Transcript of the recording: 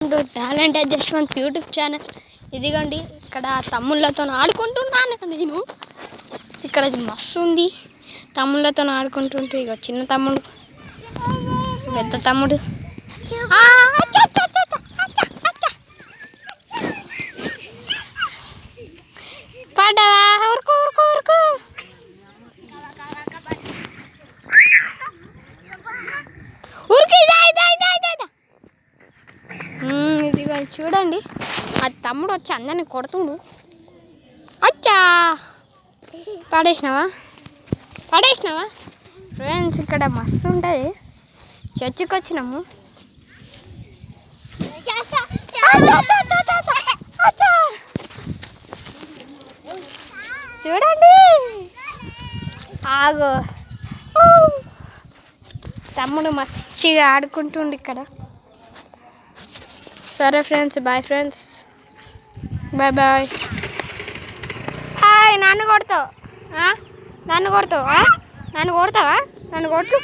Talent adjustment YouTube channel. ఇదిగోండి ఇక్కడ తమ్ముళ్ళతో ఆడుకుంటున్నాను నేను. ఇక్కడ మస్తు ఉంది, తమ్ముళ్ళతో ఆడుకుంటుంటే ఇక చిన్న తమ్ముడు పెద్ద తమ్ముడు. పడ్డావా? ఊరుకో ఊరుకో ఊరుకో. ఊరికి ఇదిగో చూడండి, మా తమ్ముడు వచ్చి అందరిని కొడుతుండు. అచ్చా పడేసినావా ఫ్రెండ్స్? ఇక్కడ మస్తు ఉంటుంది. చర్చికి వచ్చినాము. చూడండి ఆగు, తమ్ముడు మంచిగా ఆడుకుంటుండు ఇక్కడ. సరే friends, bye friends, bye bye. Hi. నన్ను కొడతావా? నన్ను కొడతావా? నన్ను కొట్టు.